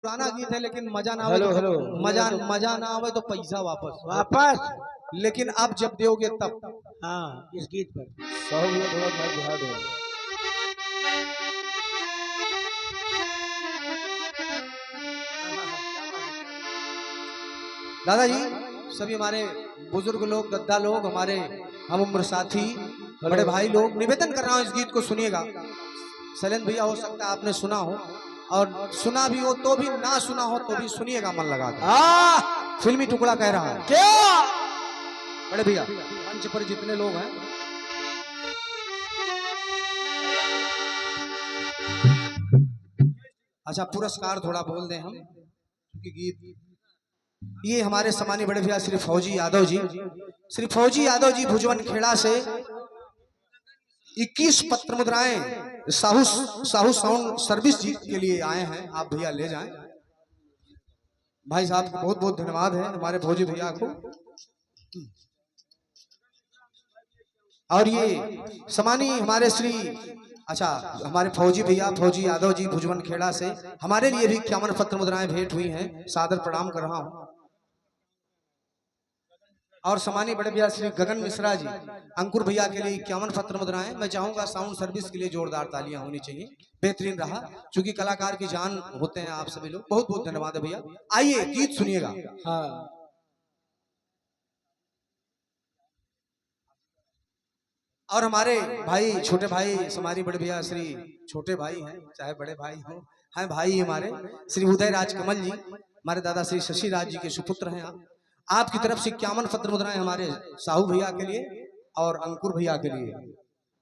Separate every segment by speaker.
Speaker 1: पुराना गीत है लेकिन मजा ना आवे
Speaker 2: हेलो
Speaker 1: तो
Speaker 2: हेलो
Speaker 1: मजा ना आवे तो पैसा वापस।
Speaker 2: वापस।
Speaker 1: लेकिन अब जब दोगे तब।
Speaker 2: हाँ इस गीत पर सब लोग थोड़ा माइक बढ़ा दो।
Speaker 1: दादाजी सभी हमारे बुजुर्ग लोग, गद्दा लोग, हमारे हम उम्र साथी, बड़े भाई लोग, निवेदन कर रहा हूँ इस गीत को सुनिएगा। शैलेंद्र भैया हो सकता है आपने सुना हो, और सुना भी हो तो भी, ना सुना हो तो भी सुनिएगा मन लगा कर। फिल्मी टुकड़ा कह रहा है क्या बड़े भैया, मंच पर जितने लोग हैं। अच्छा पुरस्कार थोड़ा बोल दें हम, क्योंकि गीत ये हमारे सम्मानीय बड़े भैया श्री फौजी यादव जी, श्री फौजी यादव जी भुजवन खेड़ा से 21 पत्र मुद्राएं साहू साउंड सर्विस जी के लिए आए हैं। आप भैया ले जाएं। भाई साहब को बहुत बहुत धन्यवाद है हमारे फौजी भैया को। और ये सम्मानीय हमारे श्री, अच्छा हमारे फौजी भैया फौजी यादव जी भुजवन खेड़ा से हमारे लिए भी 51 पत्र मुद्राएं भेंट हुई हैं, सादर प्रणाम कर रहा हूं। और सम्मानीय बड़े भैया श्री गगन मिश्रा जी, अंकुर भैया के लिए 51 पत्र मुद्राएं। मैं चाहूंगा साउंड सर्विस के लिए जोरदार तालियां होनी चाहिए, बेहतरीन रहा, क्योंकि कलाकार की जान होते हैं आप सभी लोग। बहुत बहुत धन्यवाद है भैया। आइए गीत सुनिएगा। हाँ और हमारे भाई छोटे भाई हमारी बड़े भैया श्री छोटे भाई हैं चाहे बड़े भाई हो, हैं भाई हमारे श्री उदय राज कमल जी, हमारे दादा श्री शशि राज जी के सुपुत्र हैं आप। आपकी तरफ से 51 पत्र मुद्राएं हमारे साहू भैया के लिए और अंकुर भैया के लिए,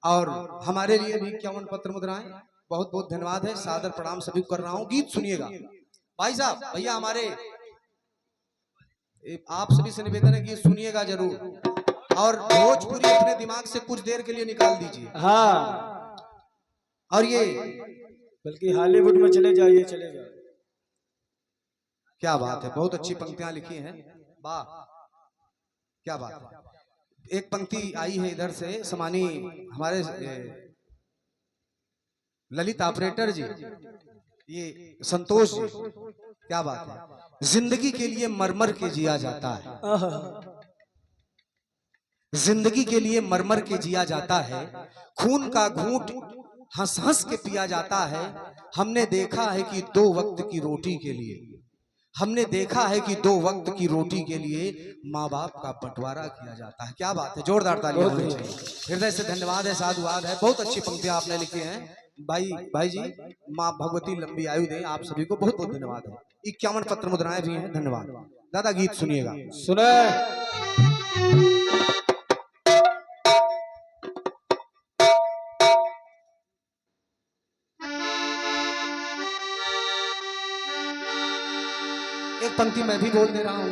Speaker 1: और हमारे लिए भी 51 पत्र मुद्राएं। बहुत बहुत धन्यवाद है, सादर प्रणाम सभी को कर रहा हूँ। गीत सुनिएगा भाई साहब भैया हमारे, आप सभी से निवेदन है कि सुनिएगा जरूर, और भोजपुरी अपने दिमाग से कुछ देर के लिए निकाल दीजिए।
Speaker 2: हाँ
Speaker 1: और ये
Speaker 2: बल्कि हॉलीवुड में चले जाइए, चले जाइए।
Speaker 1: क्या बात है, बहुत अच्छी पंक्तियां लिखी हैं, वाह क्या बात है। एक पंक्ति आई है इधर से समानी हमारे ललित ऑपरेटर जी, ये संतोष जी, क्या बात है। जिंदगी के लिए मरमर के जिया जाता है, जिंदगी के लिए मरमर के जिया जाता है, खून का घूंट हंस हंस के पिया जाता है। हमने देखा है कि 2 वक्त की रोटी के लिए, हमने देखा है कि 2 वक्त की रोटी के लिए माँ बाप का बंटवारा किया जाता है। क्या बात है, जोरदार तालियां होनी चाहिए। हृदय से धन्यवाद है, साधुवाद है, बहुत अच्छी पंक्तियां आपने लिखी हैं भाई जी। माँ भगवती लंबी आयु दें आप सभी को, बहुत बहुत धन्यवाद है। 51 पत्र मुद्राएं भी हैं, धन्यवाद। दादा गीत सुनिएगा।
Speaker 2: सुने
Speaker 1: एक पंक्ति मैं भी बोल दे रहा हूं।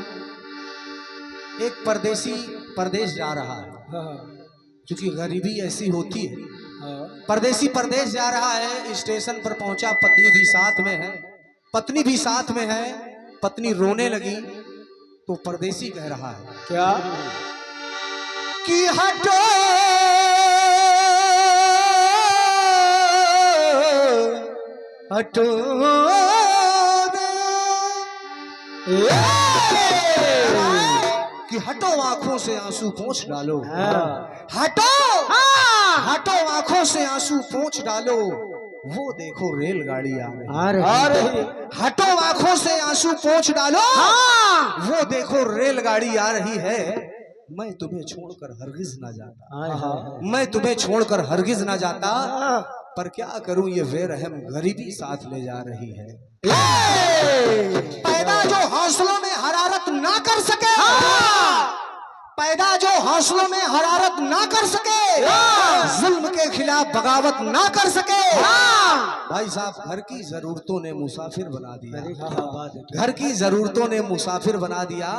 Speaker 1: एक परदेसी परदेश जा रहा है, क्योंकि गरीबी ऐसी होती है। परदेसी परदेश जा रहा है, स्टेशन पर पहुंचा, पत्नी भी साथ में है, पत्नी भी साथ में है। पत्नी रोने लगी तो परदेसी कह रहा है
Speaker 2: क्या
Speaker 1: कि हटो हटो कि हटो आंखों से आंसू पोंछ डालो, हटो हटो आंखों से आंसू पोंछ डालो, वो देखो रेलगाड़ी आ रही है। हटो आंखों से आंसू पोंछ डालो, वो देखो रेलगाड़ी आ रही है। मैं तुम्हें छोड़कर हरगिज ना जाता, मैं तुम्हें छोड़कर हरगिज ना जाता, पर क्या करूं ये बेरहम गरीबी साथ ले जा रही है। पैदा जो हौसलों में हरारत ना कर सके, पैदा जो हौसलों में हरारत ना कर सके, जुल्म के खिलाफ बगावत ना कर सके। भाई साहब घर की जरूरतों ने मुसाफिर बना दिया, घर की जरूरतों ने मुसाफिर बना दिया,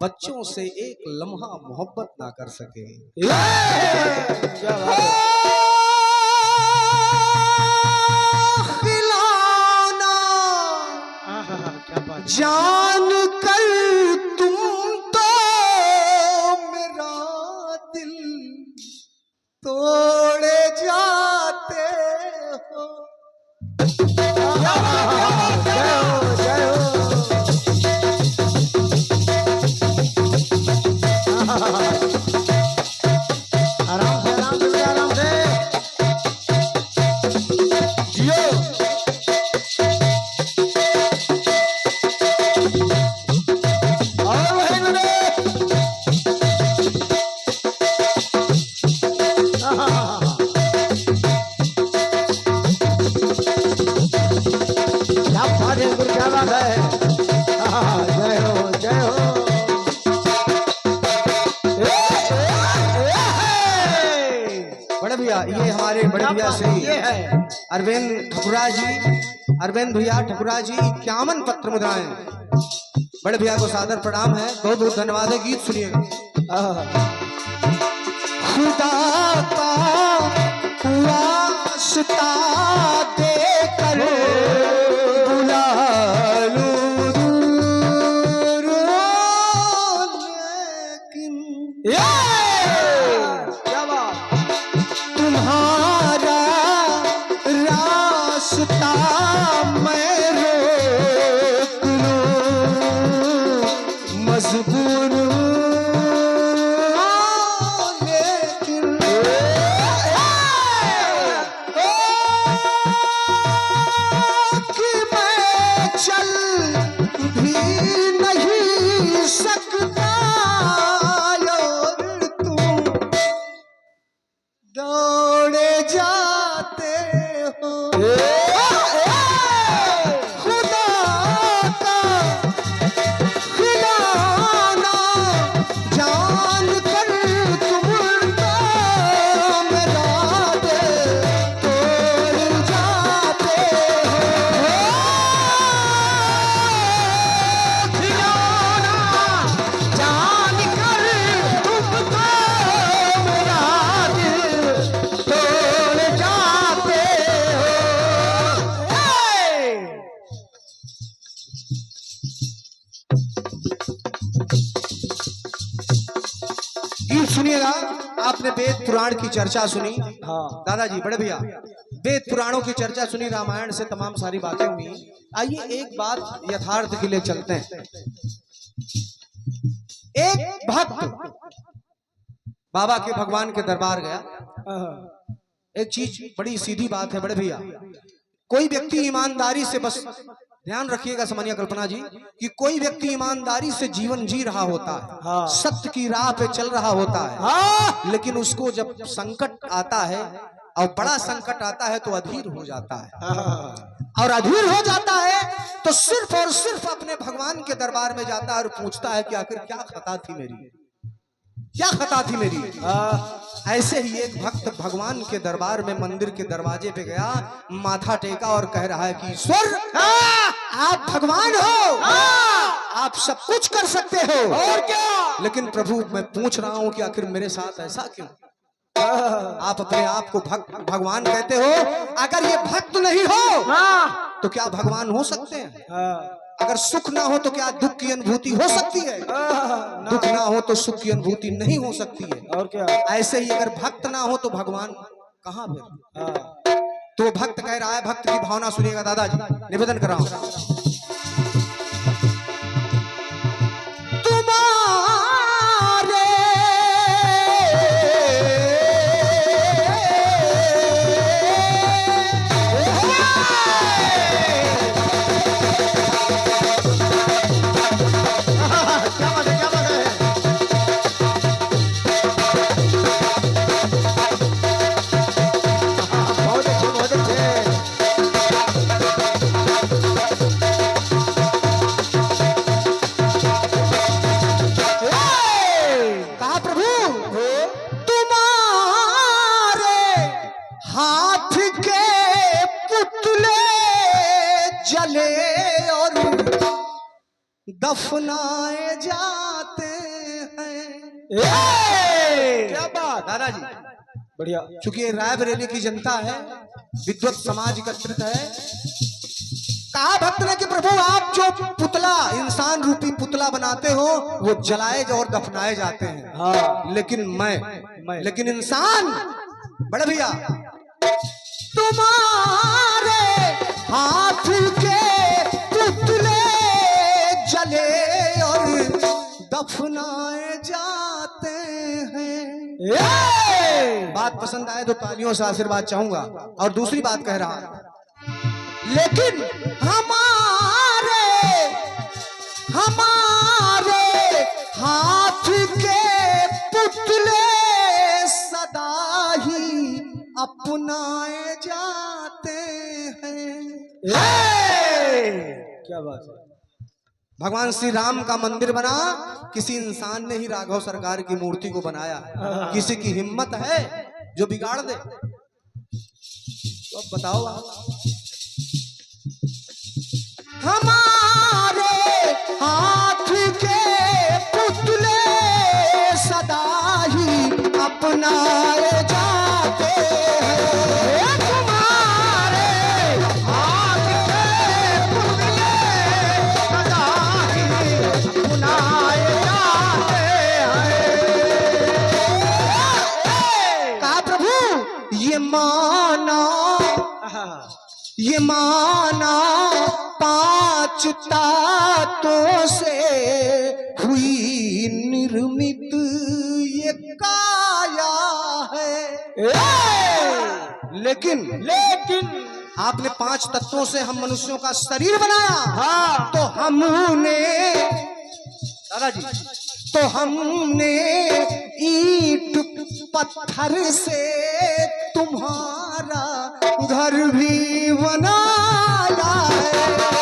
Speaker 1: बच्चों से एक लम्हा मोहब्बत ना कर सके। जान कर तुम तो मेरा दिल तोड़े जाते हो। जय हो जय हो।
Speaker 2: क्या बात है। हाँ, जय हो जय हो।
Speaker 1: बड़े भैया ये हमारे बड़े भैया से
Speaker 2: ये है
Speaker 1: अरविंद ठकुरा जी, अरविंद भैया ठकुरा जी 51 पत्र मुद्राएं। बड़े भैया को सादर प्रणाम है, बहुत बहुत धन्यवाद है। गीत सुनिएगा। खुदा का वास्ता देकर बुला लूं दूर, लेकिन
Speaker 2: क्या बात।
Speaker 1: तुम्हारा रास्ता मैं रोक लूं, मजबूर दौड़े जाते हो। खुदा का खिलाना जान कर तुम तो मेरा दिल तोड़ जाते हो। खिलाना जान कर तुम तो मेरा दिल तोड़ जाते हो। गीत सुनिएगा। आपने वेद पुराण की चर्चा सुनी।
Speaker 2: हाँ
Speaker 1: दादाजी बड़े भैया वेद पुराणों की चर्चा सुनी, रामायण से तमाम सारी बातें हुई। आइए एक बात यथार्थ के लिए चलते हैं। एक भक्त बाबा के भगवान के दरबार गया। एक चीज बड़ी सीधी बात है बड़े भैया, कोई व्यक्ति ईमानदारी से, बस ध्यान रखिएगा सामान्य कल्पना जी, कि कोई व्यक्ति ईमानदारी से जीवन जी रहा होता है,
Speaker 2: हाँ।
Speaker 1: सत्य की राह पे चल रहा होता है,
Speaker 2: हाँ।
Speaker 1: लेकिन उसको जब संकट आता है और बड़ा संकट आता है तो अधीर हो जाता है। और अधीर हो जाता है तो सिर्फ और सिर्फ अपने भगवान के दरबार में जाता है और पूछता है कि आखिर क्या खता थी मेरी, क्या खता थी मेरी। ऐसे ही एक भक्त भगवान के दरबार में मंदिर के दरवाजे पे गया, माथा टेका और कह रहा है कि ईश्वर आप भगवान हो, आप सब कुछ कर सकते हो, और क्या, लेकिन प्रभु मैं पूछ रहा हूं कि आखिर मेरे साथ ऐसा क्यों। आप अपने आप को भक्त भगवान कहते हो, अगर ये भक्त नहीं हो तो क्या भगवान हो सकते हैं। अगर सुख ना हो तो क्या दुख की अनुभूति हो सकती है, दुख ना हो तो सुख की अनुभूति नहीं हो सकती है,
Speaker 2: और क्या।
Speaker 1: ऐसे ही अगर भक्त ना हो तो भगवान कहां फिर। तो भक्त कह रहा है, भक्त की भावना सुनिएगा दादाजी, निवेदन कर रहा हूं। दफनाए जाते हैं।
Speaker 2: क्या बात
Speaker 1: दादाजी
Speaker 2: बढ़िया।
Speaker 1: चूंकि ये रायबरेली की जनता है, विद्वत समाज एकत्रित है, कहा भक्त ने कि प्रभु आप जो पुतला, इंसान रूपी पुतला बनाते हो वो जलाए और दफनाए जाते हैं।
Speaker 2: हाँ।
Speaker 1: लेकिन इंसान बड़े भैया तुम्हारे हाथ के पुतले जले और दफनाए जाते हैं। बात पसंद आए तो तालियों से आशीर्वाद चाहूंगा। और दूसरी बात कह रहा है, लेकिन हमारे हाथ के पुतले सदा ही अपनाए जाते हैं।
Speaker 2: क्या बात है।
Speaker 1: भगवान श्री राम का मंदिर बना, किसी इंसान ने ही राघव सरकार की मूर्ति को बनाया। किसी की हिम्मत है जो बिगाड़ दे? तो अब बताओ आप। हमारे हाथ के पुतले सदा ही अपनाए जाते हैं। तुम्हारे हाथ के पुतले सदा ही अपनाए जाते हैं। कहा प्रभु ये माना पांच तातों से हुई निर्मित ये काया है। लेकिन आपने पांच तत्वों से हम मनुष्यों का शरीर बनाया। हाँ, तो हमने दादाजी ईंट पत्थर से तुम्हारा घर भी बनाया है। तो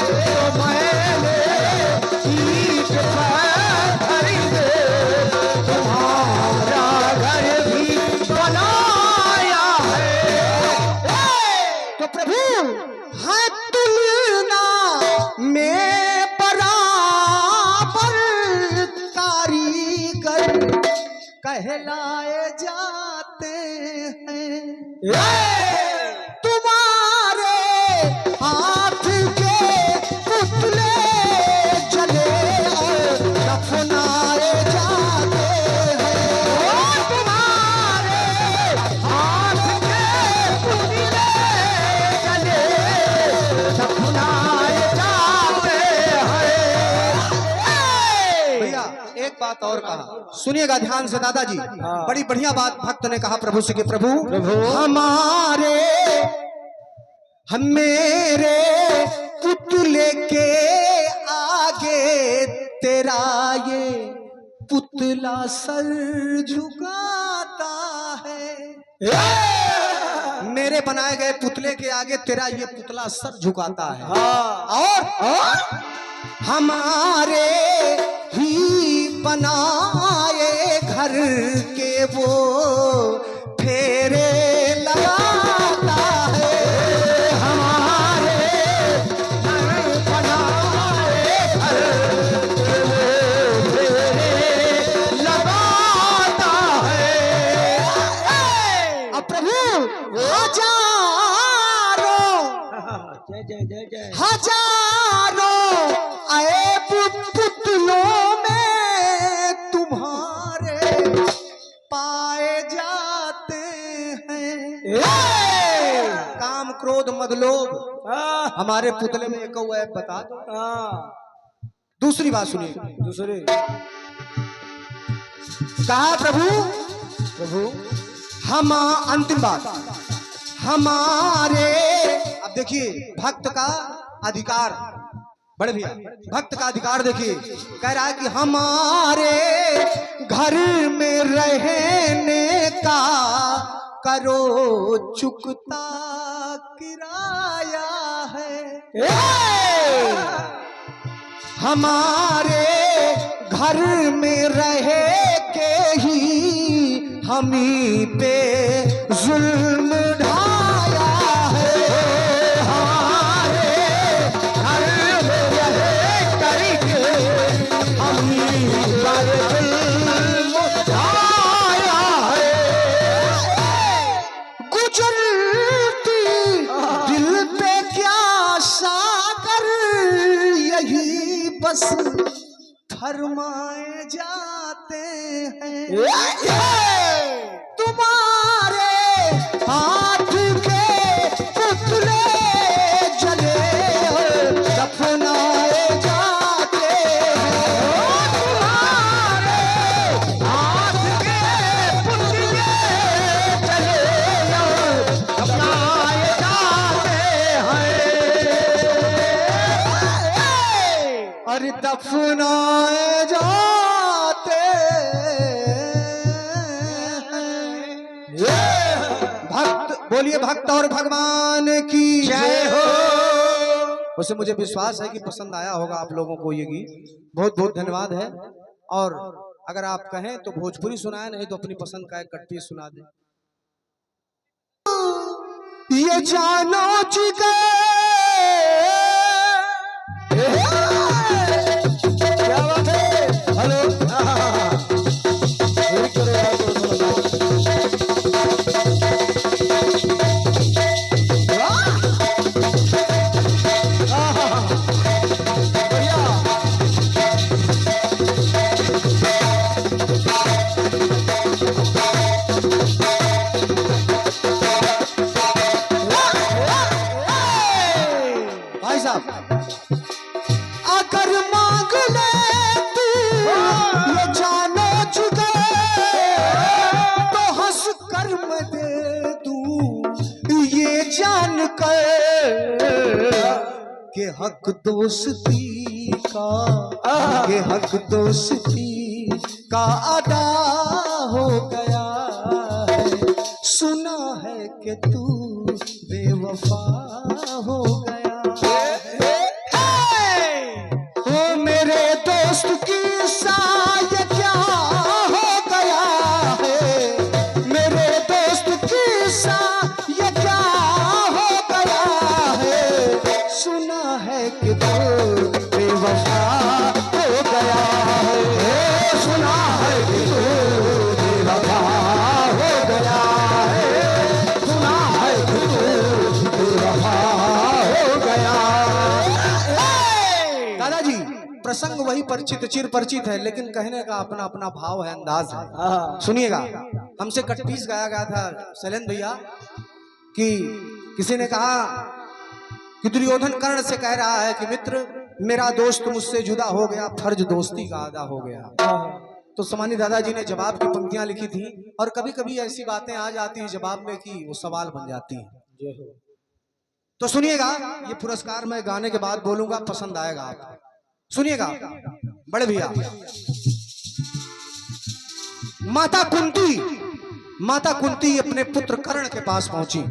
Speaker 1: मैंने ईंट पत्थर से तुम्हारा घर भी बनाया है। तो प्रभु है तुलना में बराबर कारीगर कहलाए जाते हैं। तुम्हारे हाथ के पुतले जले और दफनाए जाते हैं। तुम्हारे हाथ के पुतले जले दफनाए जाते हैं। भैया एक बात और कहा, सुनिएगा ध्यान से दादाजी। बड़ी बढ़िया बात भक्त ने कहा प्रभु से कि प्रभु मेरे पुतले के आगे तेरा ये पुतला सर झुकाता है। मेरे बनाए गए पुतले के आगे तेरा ये पुतला सर झुकाता है। और हमारे ही बनाए घर के वो फेरे लगाता है। हमारे बनाए घर के वो फेरे लगाता है। अब प्रभु हजारों आए पुतलों में तुम्हारे पाए जाते हैं। काम क्रोध मद लोभ हमारे पुतले में एक है, बता दो। दूसरी बात सुनिए। कहा प्रभु हम अंतिम बात हमारे, अब देखिए भक्त का अधिकार, बड़े भैया भक्त का अधिकार देखिए, कह रहा है कि हमारे घर में रहने का करो चुकता किराया है। हमारे घर में रह के ही हमी पे जुल्म ढाया है। हमारे घर में रह करके हमी पर जुल्म ढाया है। गुजरती दिल पे क्या सागर यही बस फरमाए जाते हैं। तुम्हारे हाथ के पुतले जले दफनाए जाते हैं। तुम्हारे हाथ के पुतले जले दफनाए जाते हैं। और दफनाए जाते भक्त, बोलिए भक्त और भगवान की जय हो। वैसे मुझे विश्वास है कि पसंद आया होगा आप लोगों को ये गीत। बहुत बहुत धन्यवाद है। और अगर आप कहें तो भोजपुरी सुनाए, नहीं तो अपनी पसंद का एक कट्टी सुना दें। ये जानो जिगर
Speaker 2: क्या बात है। हेलो फिर करो यार
Speaker 1: भाई साहब, अगर मांग ले तू ये जानो जिगर तो हंस कर मैं दे दूं ये जान कर के हक दोस्ती का, ये हक दोस्ती का अदा हो गया है। सुना है कि तू बेवफा हो गया। ओ मेरे दोस्त की साय क्या हो गया है, मेरे दोस्त की साय क्या हो गया है। सुना है कि तू बेवफा हो गया है, सुना है कि तू बेवफा हो गया है, सुना है कि तू बेवफा हो गया। दादाजी, प्रसंग वही परिचित चिर परिचित है, लेकिन कहने का अपना अपना भाव है, अंदाज है। सुनिएगा, हमसे कटपीस गाया गया था शैलेंद्र भैया कि किसी ने कहा कि दुर्योधन कर्ण से कह रहा है कि मित्र मेरा दोस्त मुझसे जुदा हो गया, फर्ज दोस्ती का अदा हो गया। तो समानी दादाजी ने जवाब की पंक्तियां लिखी थी, और कभी कभी ऐसी बातें आ जाती है जवाब में कि वो सवाल बन जाती है। तो सुनिएगा, ये पुरस्कार मैं गाने के बाद बोलूंगा, पसंद आएगा आप सुनिएगा। बड़े भैया, माता कुंती अपने पुत्र कर्ण के पास पहुंची,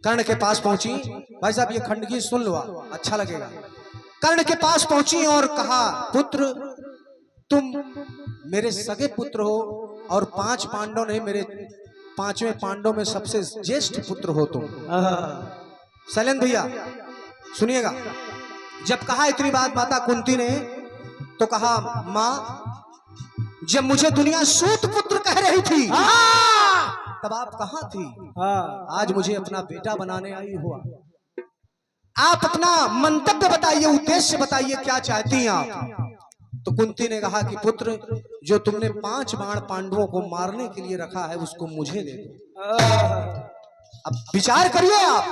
Speaker 1: कर्ण के पास पहुंची। भाई साहब ये खंड गीत सुन लो, अच्छा लगेगा। कर्ण के पास पहुंची और कहा, पुत्र तुम मेरे सगे पुत्र हो और 5 पांडव नहीं, मेरे 5वें पांडव में सबसे ज्येष्ठ पुत्र हो तुम। शैलेंद्र भैया सुनिएगा, जब कहा इतनी बात माता कुंती ने, तो कहा मां जब मुझे दुनिया सूत पुत्र कह रही थी तब आप कहां थी? आज मुझे अपना बेटा बनाने आई हुआ। आप अपना मंतव्य बताइए, उद्देश्य बताइए, क्या चाहती हैं आप? तो कुंती ने कहा कि पुत्र जो तुमने 5 बाण पांडवों को मारने के लिए रखा है उसको मुझे दे दो। अब विचार करिए आप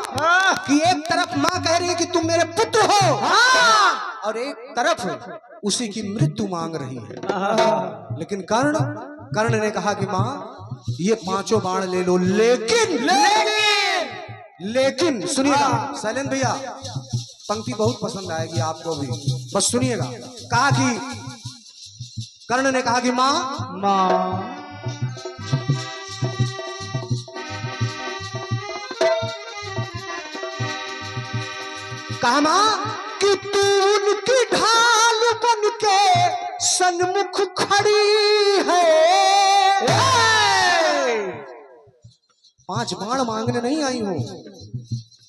Speaker 1: कि एक तरफ मां कह रही है कि तुम मेरे पुत्र हो, और एक तरफ उसी की मृत्यु मांग रही है। लेकिन कर्ण ने कहा कि मां ये 5 बाण ले लो, लेकिन सुनिएगा शैलेंद्र भैया, पंक्ति बहुत पसंद आएगी आपको भी, बस सुनिएगा। कहा कि कर्ण ने कहा कि मां कहा मां कि तू उनकी ढाल बन के सन्मुख खड़ी है। 5 बाण मांगने नहीं आई हो,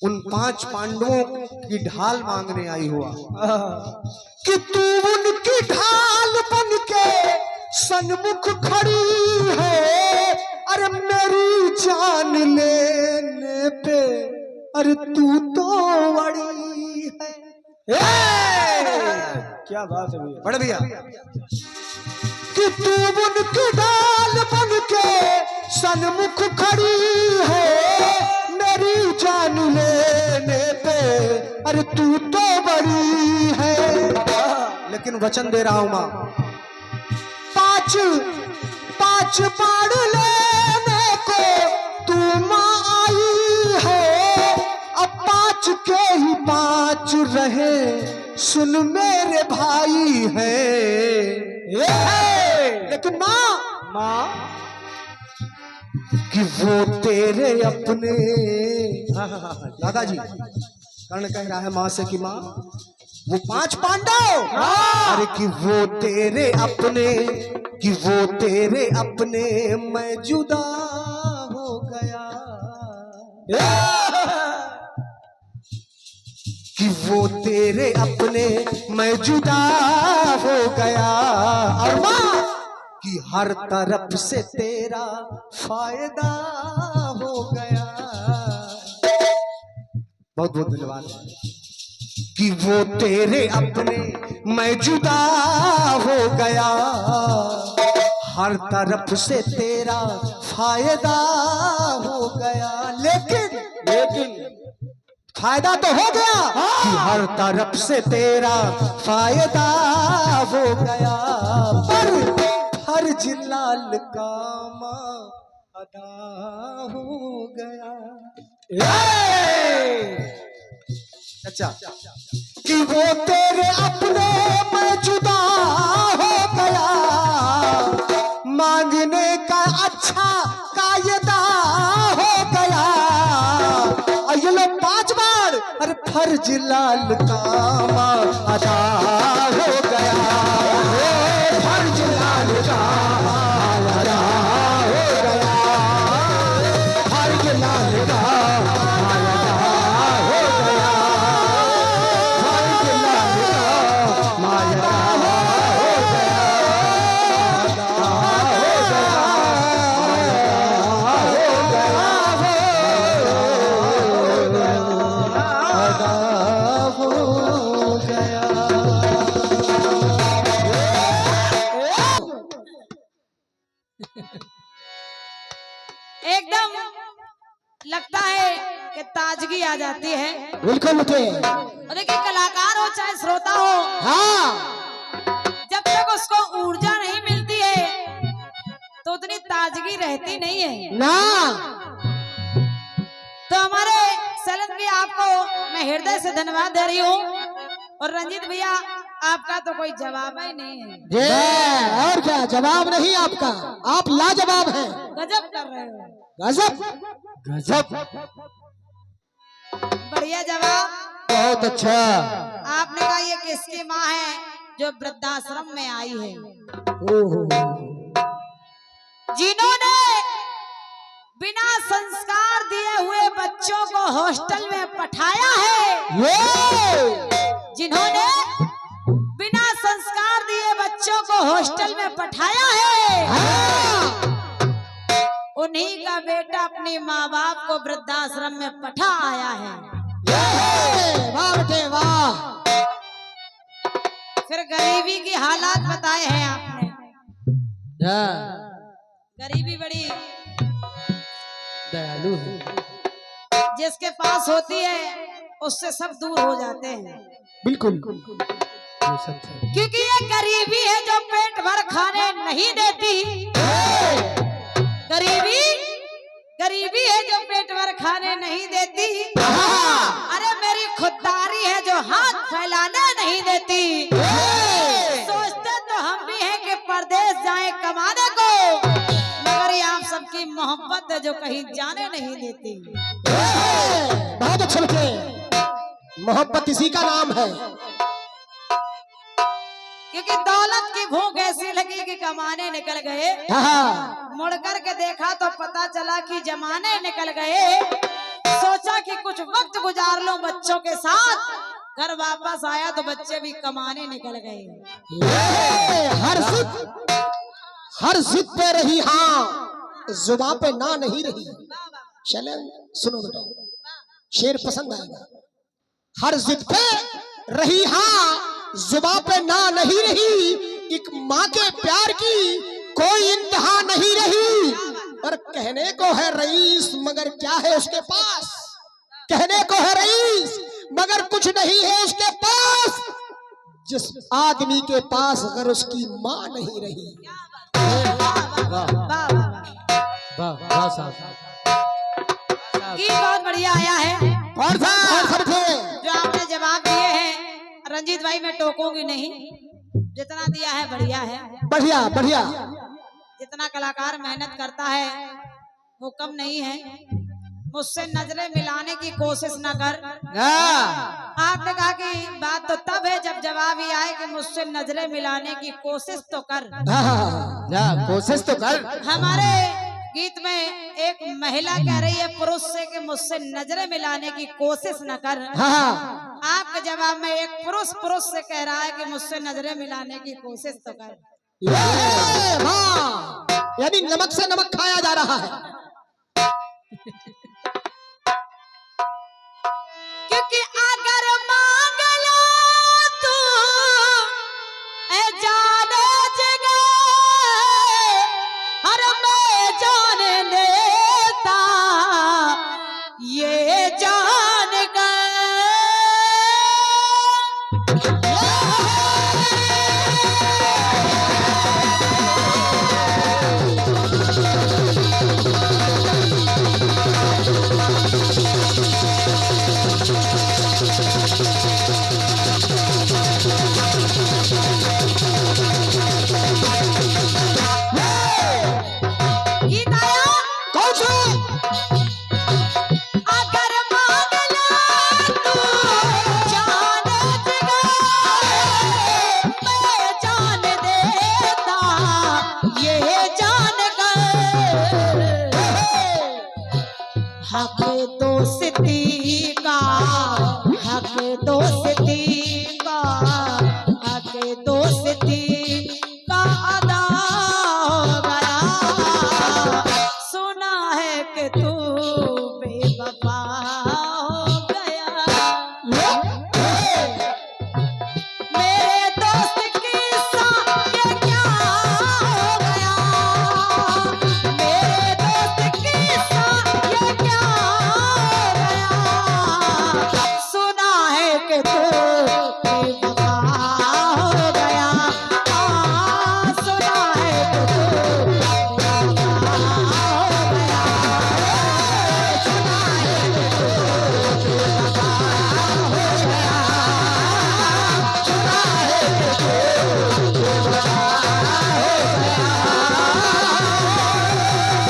Speaker 1: उन 5 पांडवों की ढाल मांगने आई हुआ कि तू उनकी ढाल बन के सन्मुख खड़ी है। अरे मेरी जान लेने पे अरे तू तो बड़ी है।
Speaker 2: क्या बात है भैया,
Speaker 1: बड़े भैया, कि तू उनकी ढाल बन के सन्मुख खड़ी है, मेरी जान लेने पे अरे तू तो बड़ी है। लेकिन वचन दे रहा हूं मां, 5 बाण लेने को तू मां आई है। अब 5 के ही 5 रहे, सुन मेरे भाई है। लेकिन मां कि वो तेरे अपने, दादाजी कर्ण कह रहा है माँ से कि माँ वो 5 पांडव, अरे कि वो तेरे अपने, कि वो तेरे अपने, मैं जुदा हो गया, कि वो तेरे अपने मैं जुदा हो गया, और माँ कि हर तरफ से तेरा फायदा हो गया। बहुत बहुत धन्यवाद। कि वो तेरे अपने मैं जुदा हो गया, हर तरफ से तेरा फायदा हो गया, लेकिन फायदा तो हो गया कि हर तरफ से तेरा फायदा हो गया, पर फर्ज लाल काम अदा हो गया। अच्छा, कि वो तेरे अपने मैं जुदा हो गया, मांगने का अच्छा कायदा हो गया, और ये लो 5 बार, अरे फर्ज लाल काम अदा हो गया, फर्ज लाल काम अदा हो गया, फर्ज लाल काम अदा हो गया, फर्ज लाल काम अदा हो गया,
Speaker 3: एकदम लगता है कि ताजगी आ जाती है।
Speaker 2: बिल्कुल
Speaker 3: और देखिए कलाकार हो चाहे श्रोता हो, जब तक उसको ऊर्जा नहीं मिलती है तो उतनी ताजगी रहती नहीं है
Speaker 2: ना।
Speaker 3: तो हमारे सलन भी आपको मैं हृदय से धन्यवाद दे रही हूँ, और रंजीत भैया आपका तो कोई जवाब ही नहीं है।
Speaker 2: और क्या जवाब नहीं आपका, आप लाजवाब हैं।
Speaker 3: गजब कर रहे हो,
Speaker 2: गजब गजब,
Speaker 3: बढ़िया जवाब।
Speaker 2: बहुत अच्छा।
Speaker 3: आपने कहा ये किसकी माँ है जो वृद्धाश्रम में आई है, जिन्होंने बिना संस्कार दिए हुए बच्चों को हॉस्टल में पठाया है, जिन्होंने बिना संस्कार दिए बच्चों को हॉस्टल में पठाया है, उन्हीं का बेटा अपने माँ बाप को वृद्धाश्रम में पठा आया है।
Speaker 2: वाह बेटे वाह।
Speaker 3: फिर गरीबी की हालात बताए हैं आपने, गरीबी बड़ी
Speaker 2: दयालु है।
Speaker 3: जिसके पास होती है उससे सब दूर हो जाते हैं।
Speaker 2: बिल्कुल,
Speaker 3: क्योंकि ये गरीबी है जो पेट भर खाने नहीं देती, गरीबी है जो पेट भर खाने नहीं देती, अरे मेरी खुददारी है जो हाथ फैलाने नहीं देती। सोचते तो हम भी हैं कि परदेश जाए कमाने को, मगर ये आप सबकी मोहब्बत है जो कहीं जाने नहीं देती।
Speaker 2: बहुत अच्छे लगे, मोहब्बत इसी का नाम है।
Speaker 3: क्योंकि दौलत की भूख ऐसी लगी कि कमाने निकल गए, मुड़ कर के देखा तो पता चला कि जमाने निकल गए। सोचा कि कुछ वक्त गुजार लो बच्चों के साथ, घर वापस आया तो बच्चे भी कमाने निकल गए।
Speaker 2: हर जिद पे रही हाँ, जुबान पे ना नहीं रही। चले सुनो बेटा, शेर पसंद आएगा। हर जिद पे रही हाँ, जुबान पे ना नहीं रही, एक माँ के प्यार की कोई इंतहा नहीं रही। और कहने को है रईस मगर क्या है उसके पास, कहने को है रईस मगर कुछ नहीं है उसके पास। जिस आदमी के पास अगर उसकी माँ नहीं रही।
Speaker 3: गीत बहुत बढ़िया आया है,
Speaker 2: और
Speaker 3: जो आपने जवाब दिए हैं रंजीत भाई, मैं टोकूंगी नहीं, जितना दिया है बढ़िया है।
Speaker 2: बढ़िया बढ़िया,
Speaker 3: जितना कलाकार मेहनत करता है वो कम नहीं है, मुझसे नजरें मिलाने की कोशिश न कर।
Speaker 1: हाँ।
Speaker 3: आपने कहा कि बात तो तब है जब जवाब ही आए कि मुझसे नजरें मिलाने की कोशिश तो कर।
Speaker 1: कोशिश तो कर।
Speaker 3: हमारे गीत में एक महिला कह रही है पुरुष से कि मुझसे नजरें मिलाने की कोशिश न कर। आपके जवाब में एक पुरुष पुरुष से कह रहा है कि मुझसे नजरें मिलाने की कोशिश तो कर।
Speaker 2: यानी नमक से नमक खाया जा रहा है।
Speaker 3: क्योंकि अगर मांग लो तू ए जाने जगह हर मैं जान लेता ये जान गए। गीत आया
Speaker 2: कौन सा?
Speaker 3: अगर मांग लो तू जान जगह मैं जान देता ये जान गए। हक दोस्ती का हक दोस्ती का हक दोस्ती का अदा हो गया। सुना है कि तू बेवफा हो गया। मेरे दोस्त के साथ ये क्या हो गया। मेरे दोस्त के साथ ये क्या हो गया। सुना है कि तू बेवफा हो गया। सुना है कि तू बेवफा हो गया। सुना है कि तू बेवफा हो गया। सुना है कि तू बेवफा हो गया।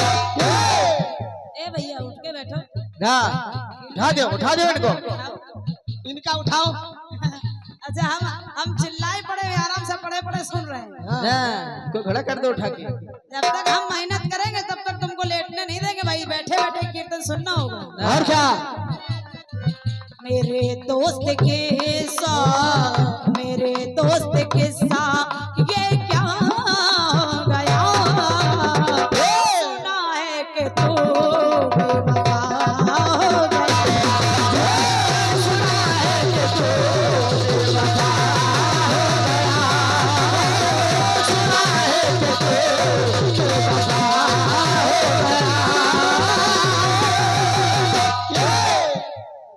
Speaker 3: ए भैया उठ के बैठो।
Speaker 1: उठा दो इनको।
Speaker 2: इनका उठाओ।
Speaker 3: अच्छा हम चिल्लाए पड़े हुए आराम से पड़े पड़े सुन रहे हैं।
Speaker 1: को खड़ा कर दो उठा के।
Speaker 3: जब तक हम मेहनत करेंगे तब तक तुमको लेटने नहीं देंगे भाई। बैठे बैठे कीर्तन सुनना होगा।
Speaker 2: और क्या?
Speaker 3: मेरे दोस्त के साथ मेरे दोस्त के साथ ये क्या हो गया। सुना है कि तू बेवफा हो गया। सुना है कि तू बेवफा हो गया। सुना है कि तू बेवफा हो गया।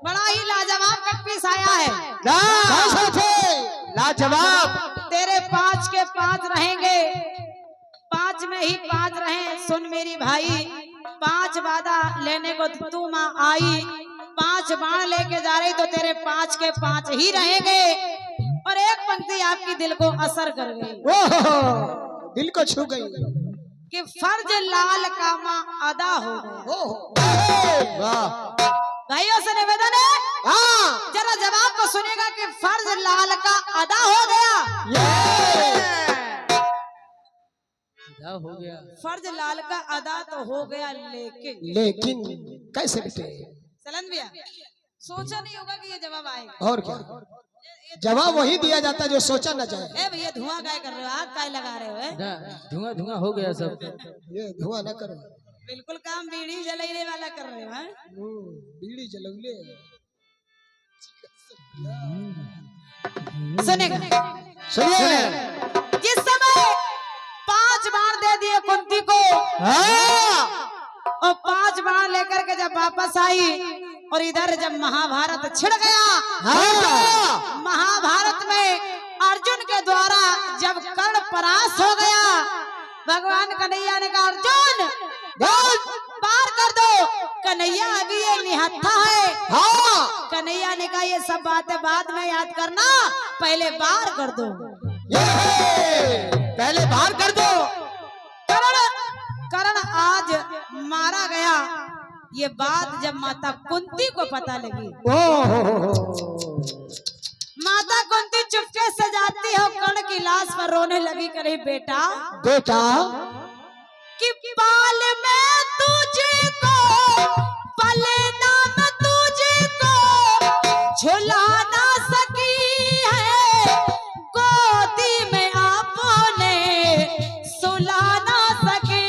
Speaker 3: बड़ा ही लाजवाब कट पीस आया है।
Speaker 1: लाजवाब।
Speaker 3: तेरे 5 के 5 रहेंगे, 5 में ही 5 रहे। सुन मेरी भाई 5 वादा लेने को तू माँ आई। 5 बाण लेके जा रही तो तेरे 5 के 5 ही रहेंगे। और एक पंक्ति आपकी दिल को असर कर गई।
Speaker 2: ओहो, दिल को छू गई
Speaker 3: कि फर्ज लाल का माँ अदा हो गया।
Speaker 1: वाह।
Speaker 3: भाइयों से निवेदन है जरा जवाब को सुनेगा कि फर्ज लाल का अदा हो गया।
Speaker 1: हो गया।
Speaker 3: फर्ज लाल का अदा तो हो गया
Speaker 2: लेकिन कैसे बेटे?
Speaker 3: सलन भैया सोचा नहीं होगा कि ये जवाब आएगा।
Speaker 2: और क्या? जवाब वही दिया जाता है जो सोचा न जाए।
Speaker 3: ए भैया धुआं काय कर रहे हो, आग काय लगा रहे हो?
Speaker 1: धुआं धुआं हो गया सब।
Speaker 2: ये धुआं न करो।
Speaker 3: बिल्कुल काम बीड़ी जलाने वाला कर रहे हो। हैं?
Speaker 2: बीड़ी जलौले।
Speaker 3: सुनेगा
Speaker 2: सुनिए।
Speaker 3: जिस समय 5 बाण दे दिए कुंती को और 5 बाण लेकर के जब वापस आई और इधर जब महाभारत छिड़ गया। महाभारत में अर्जुन के द्वारा जब कर्ण परास्त हो गया, भगवान कन्हैया ने कहा अर्जुन पार कर दो। कन्हैया अभी ये निहत्था है। कन्हैया ने कहा ये सब बातें बाद में याद करना, पहले पार कर दो।
Speaker 1: पहले बाहर कर दो।
Speaker 3: कर्ण आज मारा गया ये बात जब माता कुंती को पता लगी, माता कुंती चुपके से जाती है कर्ण की लाश पर रोने लगी, करे बेटा
Speaker 2: बेटा
Speaker 3: कि बाल में तुझको पलना में तुझको झुला ना सकी है, गोदी में आपने सुला ना सकी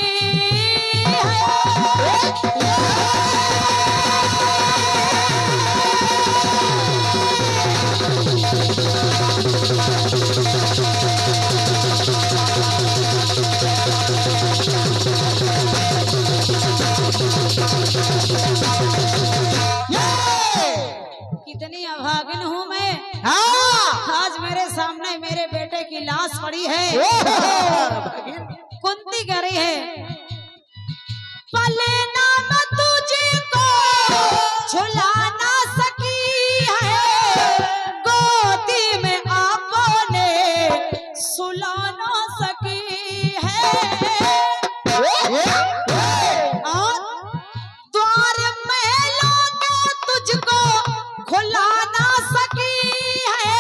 Speaker 3: कितनी अभागिन हूँ मैं। आज मेरे सामने मेरे बेटे की लाश पड़ी है। कुंती कह रही है पलना में तुझको झुला ना सकी है, गोदी में आपने सुला ना सकी है, और द्वार महलों के तुझको खुला ना सकी है।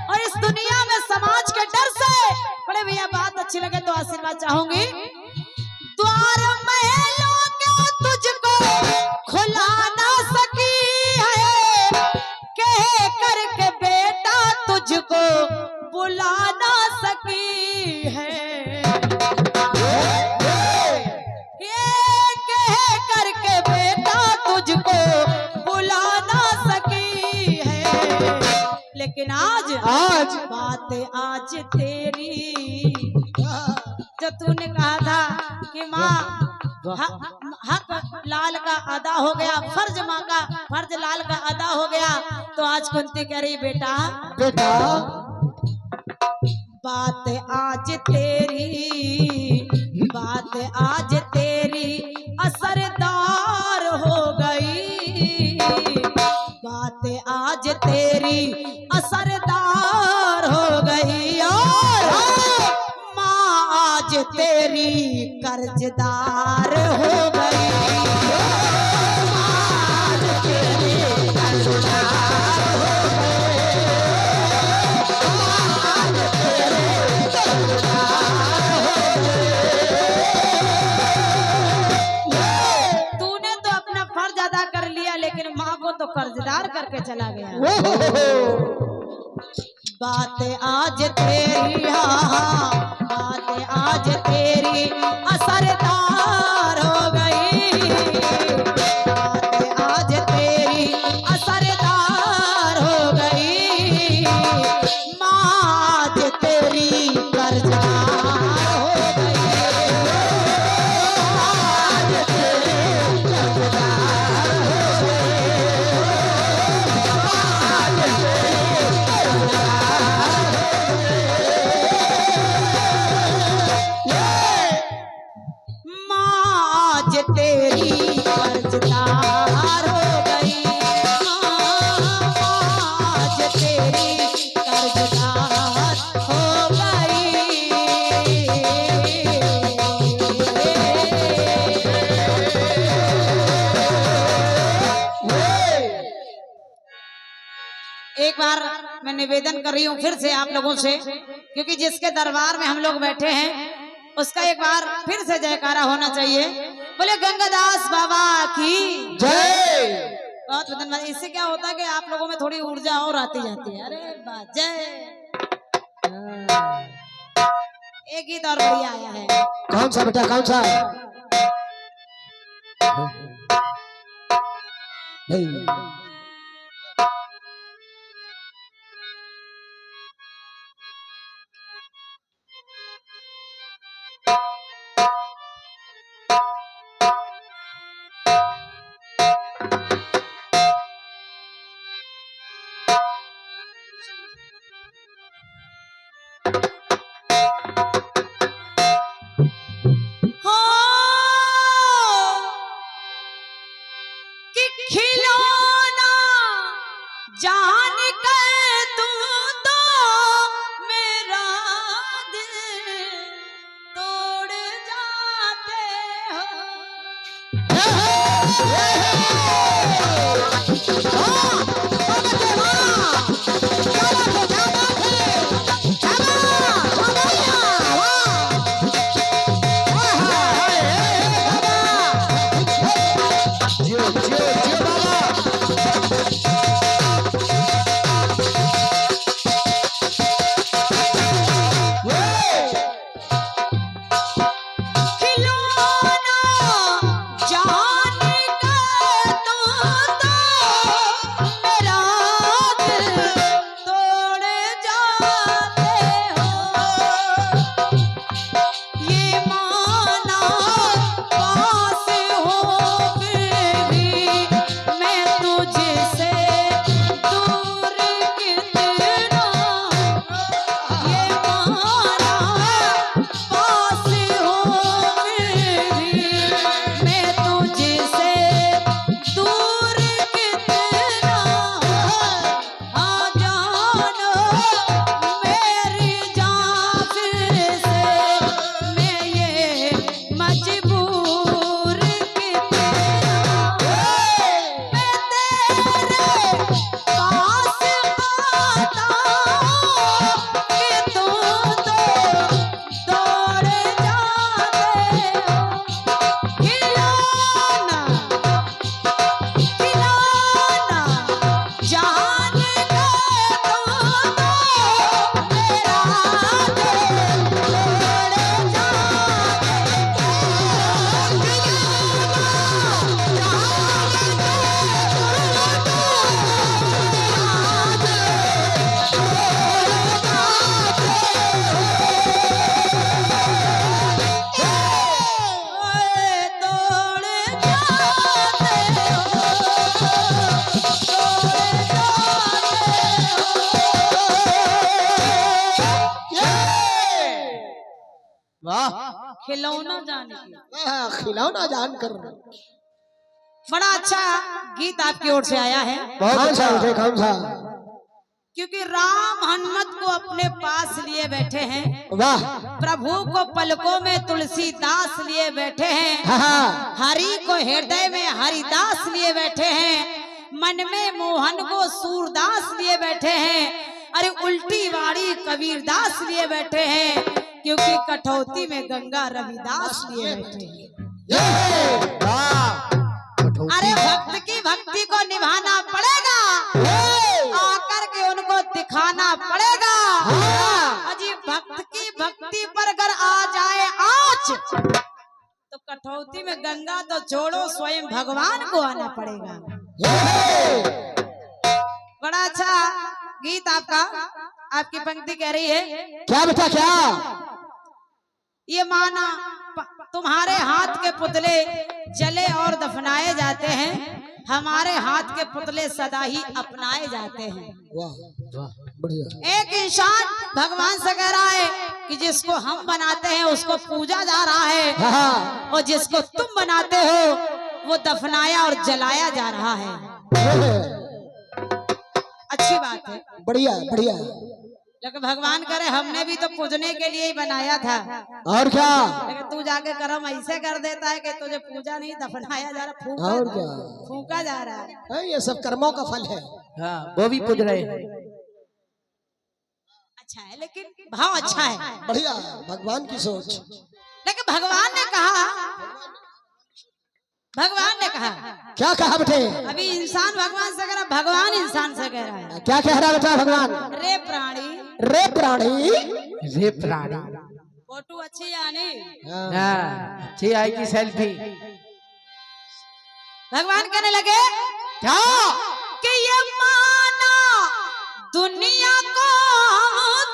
Speaker 3: और इस दुनिया में समाज के डर से, बड़े भैया बात अच्छी लगे तो आशीर्वाद चाहूंगी, द्वार महलों के तुझको खुला ना सकी है, कह करके बेटा तुझको बुला ना सकी है, ये कह करके बेटा तुझको बुला ना सकी है। लेकिन आज बात आज तेरी, जो तूने कहा था कि माँ हक लाल का अदा हो गया, फर्ज माँ का फर्ज लाल का अदा हो गया, तो आज कुंती कह रही बेटा
Speaker 2: बेटा
Speaker 3: बात आज तेरी, बात आज तेरी असरदार हो गई, बात आज तेरी असरदार हो गई, और माँ आज तेरी कर्जदार हो गई, माँ आज तेरी कर्जदार हो गई, माँ आज तेरी कर्जदार हो गई। तूने तो अपना फर्ज अदा कर लिया, लेकिन माँ को तो कर्जदार करके चला गया। बात आज तेरी, हाँ बात आज तेरी असरदार हो गई, बात आज तेरी असरदार हो गई, माँ आज तेरी कर्जदार हो गई, आज तेरी कर्जदार हो गई, आज तेरी आज तेरी कर्जदार हो गई, आज तेरी कर्जदार हो गई। एक बार मैं निवेदन कर रही हूँ फिर से आप लोगों से, क्योंकि जिसके दरबार में हम लोग बैठे हैं उसका एक बार फिर से जयकारा होना चाहिए। बोले गंगादास बाबा की
Speaker 2: जय।
Speaker 3: बहुत धन्यवाद। इससे क्या होता है कि आप लोगों में थोड़ी ऊर्जा और आती जाती है। अरे वाह, जय। एक गीत और बढ़िया आया है।
Speaker 2: कौन सा बेटा, कौन सा? नहीं।
Speaker 3: खिलौना
Speaker 2: वाह
Speaker 3: खिलौना जान के।
Speaker 2: खिलौना जानकर।
Speaker 3: बड़ा अच्छा गीत आपकी ओर से आया है,
Speaker 2: बहुत अच्छा मुझे कौन सा।
Speaker 3: क्योंकि राम हनुमत को अपने पास लिए बैठे हैं,
Speaker 2: वाह
Speaker 3: प्रभु को पलकों में तुलसीदास लिए बैठे हैं,
Speaker 2: हाँ
Speaker 3: हरि को हृदय में हरिदास लिए बैठे हैं, मन में मोहन को सूरदास लिए बैठे हैं, अरे उल्टी वाड़ी कबीरदास लिए बैठे हैं, क्योंकि कठौती में गंगा रविदास लिए बैठे हैं। अरे भक्त की भक्ति को निभाना पड़ेगा, आकर के उनको दिखाना पड़ेगा। अजी भक्त की भक्ति पर अगर आ जाए आँच, तो कठौती में गंगा तो छोड़ो, स्वयं भगवान को आना पड़ेगा। बड़ा अच्छा गीत आपका। आपकी पंक्ति कह रही है,
Speaker 2: क्या बेटा क्या?
Speaker 3: ये माना तुम्हारे हाथ के पुतले जले और दफनाए जाते हैं, हमारे हाथ के पुतले सदा ही अपनाए जाते हैं।
Speaker 2: वाह वाह बढ़िया।
Speaker 3: एक इंसान भगवान से कह रहा है कि जिसको हम बनाते हैं उसको पूजा जा रहा है,
Speaker 2: हाँ
Speaker 3: और जिसको तुम बनाते हो वो दफनाया और जलाया जा रहा है। अच्छी बात है,
Speaker 2: बढ़िया बढ़िया।
Speaker 3: लेकिन भगवान करे हमने भी तो पूजने के लिए ही बनाया था,
Speaker 2: और क्या?
Speaker 3: लेकिन तू जाके कर्म ऐसे कर देता है कि तुझे पूजा नहीं दफनाया जा रहा,
Speaker 2: और क्या?
Speaker 3: फूका जा रहा है।
Speaker 2: ये सब कर्मों का फल है।
Speaker 1: हाँ वो भी पूज रहे हैं।
Speaker 3: अच्छा है, लेकिन भाव अच्छा है,
Speaker 2: बढ़िया भगवान की सोच।
Speaker 3: लेकिन भगवान ने कहा
Speaker 2: क्या कहा बेटे?
Speaker 3: अभी इंसान भगवान से कह रहा, भगवान इंसान से कह रहा है,
Speaker 2: क्या कह रहा बेटा भगवान?
Speaker 3: रे प्राणी,
Speaker 2: रे प्राणी,
Speaker 1: रे प्राणी।
Speaker 3: फोटो अच्छी आनी,
Speaker 1: अच्छी आएगी सेल्फी।
Speaker 3: भगवान कहने लगे
Speaker 2: क्या?
Speaker 3: कि ये माना दुनिया को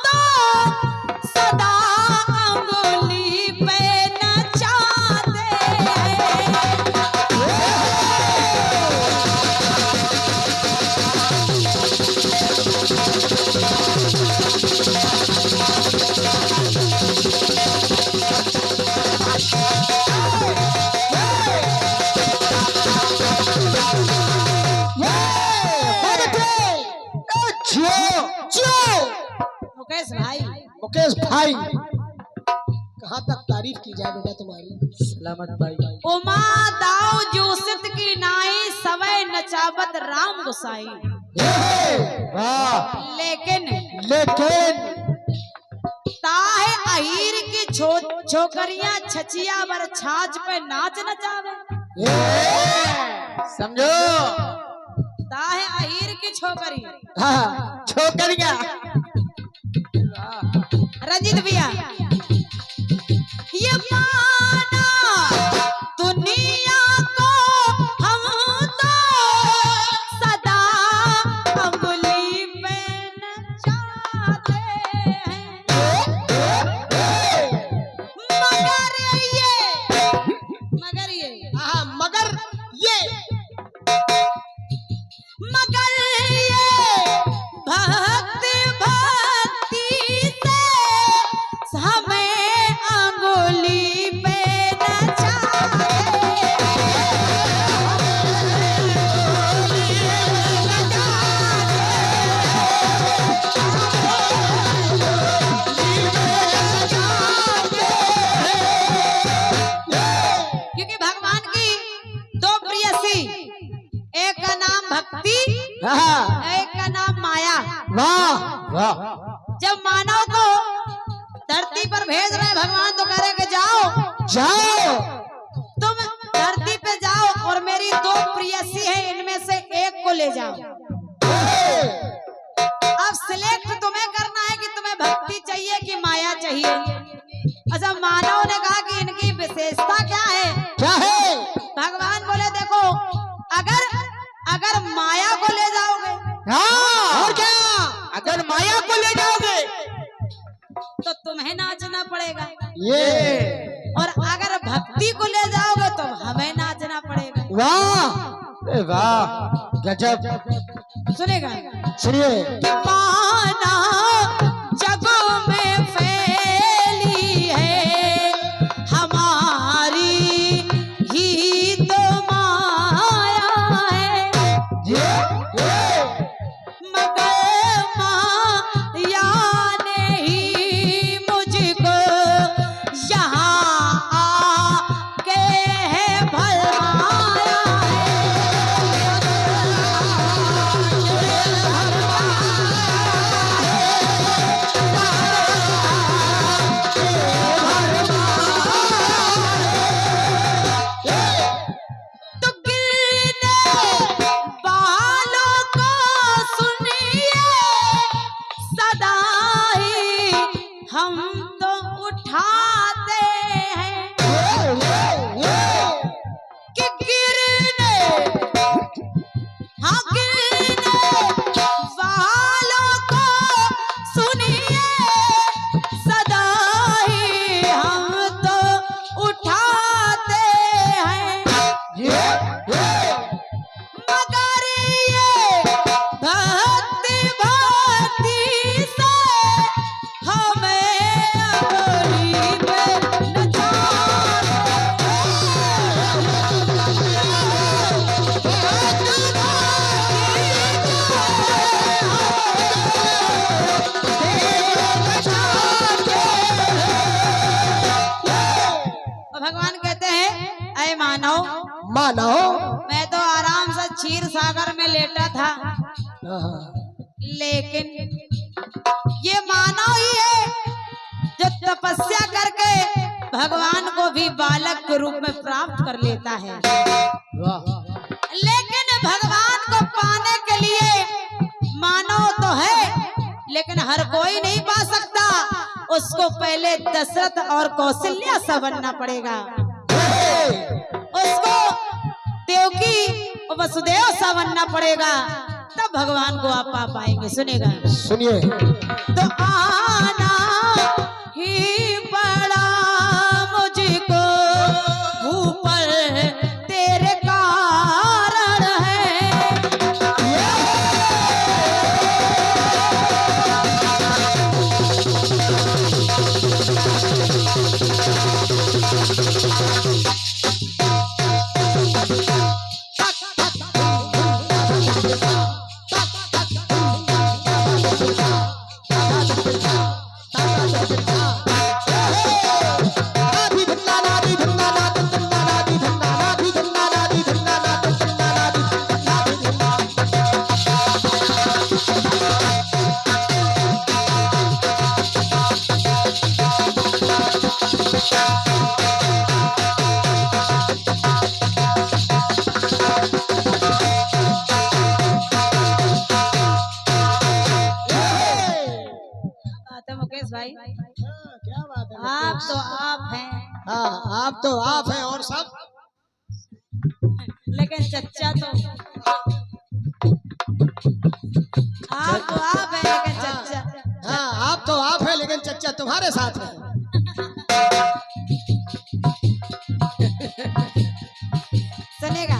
Speaker 3: तो सदा अंगुली पे नचाते हैं।
Speaker 2: मुकेश भाई, कहाँ तक तारीफ की जाए बेटा तुम्हारी?
Speaker 1: सलामत भाई।
Speaker 3: उमा दाऊ जूसित की नाई सवै नचावत राम गुसाई,
Speaker 2: वाह।
Speaker 3: लेकिन ताहे अहीर की छोकरियां छचिया बर छाछ पे नाच नचावे।
Speaker 1: समझो,
Speaker 3: ताहे अहीर की छोकरी,
Speaker 2: हाँ
Speaker 1: छोकरियां।
Speaker 3: रंजित भैया, ये माना दुनिया को हम तो सदा अंगुली पे नचाते हैं, मगर ये भक्ति से हमें अंगुली पे क्योंकि भगवान की दो प्रियसी, एक का नाम भक्ति, एक का नाम माया।
Speaker 2: वाह वाह।
Speaker 3: जब मानव को धरती पर भेज रहे भगवान तो कह रहे कि जाओ तुम धरती पे जाओ और मेरी दो प्रियसी है, इनमें से एक को ले जाओ। अब सिलेक्ट तुम्हें करना है कि तुम्हें भक्ति चाहिए कि माया चाहिए। अच्छा, मानव ने कहा कि इनकी विशेषता क्या है? भगवान बोले देखो, अगर माया को ले जाओगे,
Speaker 2: और क्या?
Speaker 3: अगर माया को ले जाओगे तो तुम्हें नाचना पड़ेगा, और अगर भक्ति को ले जाओगे तो हमें नाचना पड़ेगा।
Speaker 2: वाह वाह, गजब।
Speaker 3: सुनेगा,
Speaker 2: सुनिए।
Speaker 3: माना जगों में फैली है हम तो उठाते हैं कि गिरने, हाँ गिरने वालों को सुनिए सदा ही हम तो उठाते हैं, मगर ये भक्ति भक्ति से हमें अगली में भगवान कहते हैं, ऐ मानव,
Speaker 2: मानो
Speaker 3: मैं तो आराम से क्षीर सागर में लेटा था, लेकिन ये मानव ही है जो तपस्या करके भगवान को भी बालक के रूप में प्राप्त कर लेता है। लेकिन भगवान को पाने के लिए मानव तो है, लेकिन हर कोई नहीं पा सकता। उसको पहले दशरथ और कौशल्या सा बनना पड़ेगा, उसको देवकी और वसुदेव सा बनना पड़ेगा, तब भगवान को आप पा पाएंगे। सुनेगा,
Speaker 2: सुनिए।
Speaker 3: तो आना ही पड़ा मुझको ऊपर तेरे कारण है। मुकेश भाई,
Speaker 2: क्या बात है,
Speaker 3: आप तो आप हैं,
Speaker 2: हाँ आप तो आप हैं और सब,
Speaker 3: लेकिन चच्चा तो आप हैं, लेकिन चच्चा,
Speaker 2: हाँ आप तो आप हैं लेकिन चच्चा तुम्हारे साथ है।
Speaker 3: सुनेगा,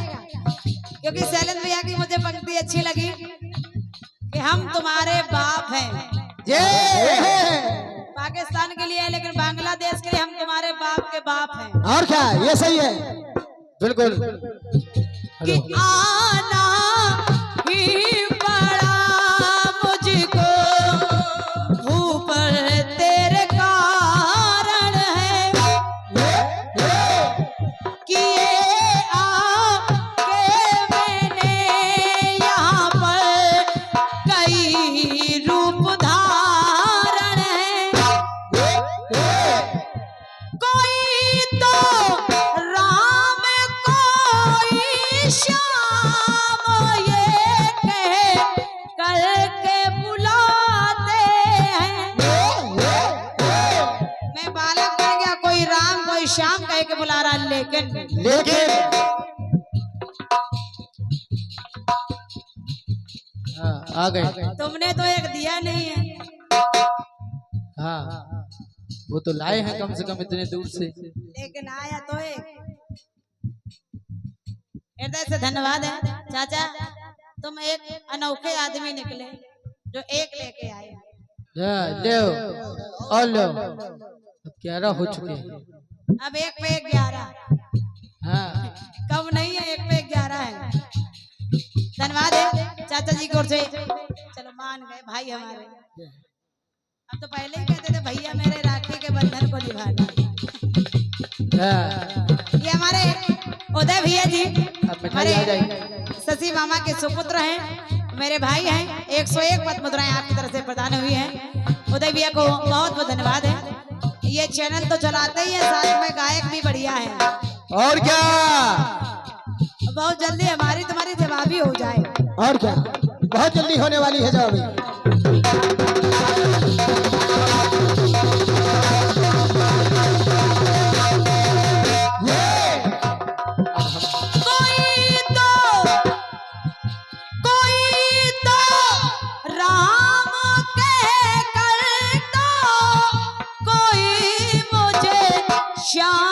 Speaker 3: क्योंकि शैलेंद्र भैया की मुझे पंक्ति अच्छी लगी कि हम तुम्हारे बाप हैं। पाकिस्तान के लिए है, लेकिन बांग्लादेश के लिए हम तुम्हारे बाप के बाप हैं।
Speaker 2: और क्या, ये सही है, बिल्कुल।
Speaker 3: कि आना ही पड़ा मुझको ऊपर तेरे कारण है, कि ये आके मैंने यहाँ पर कई रूप धारण है। कोई तो राम, कोई श्याम, ये कह करके बुलाते हैं। मैं बालक बन गया, कोई राम कोई श्याम कह के बुला रहा, लेकिन
Speaker 2: आ गए।
Speaker 3: तुमने तो एक दिया नहीं है।
Speaker 2: हाँ वो तो लाए हैं कम से कम इतने दूर से,
Speaker 3: लेकिन आया तो एक। हृदय से धन्यवाद है चाचा, तुम एक अनोखे आदमी निकले जो एक लेके आए।
Speaker 2: ले और लो, अब 11 हो चुके हैं।
Speaker 3: अब एक पे 11,
Speaker 2: हाँ
Speaker 3: कम नहीं है, एक पे 11 है। धन्यवाद है चाचा जी की ओर से, चलो मान गए भाई हमारे। अब तो पहले ही कहते थे भैया मेरे राखी के बंधन को निभाना। ये हमारे उदय भैया जी हमारे शशि मामा के सुपुत्र हैं, मेरे भाई हैं। 101 पद मुद्राएं आपकी तरफ से प्रदान हुई हैं। उदय भैया को बहुत बहुत धन्यवाद है। ये चैनल तो चलाते ही है, साथ में गायक भी बढ़िया है।
Speaker 2: और क्या,
Speaker 3: बहुत जल्दी हमारी तुम्हारी जवाबी हो जाए।
Speaker 2: और क्या, बहुत जल्दी होने वाली है जवाबी।
Speaker 3: श्याम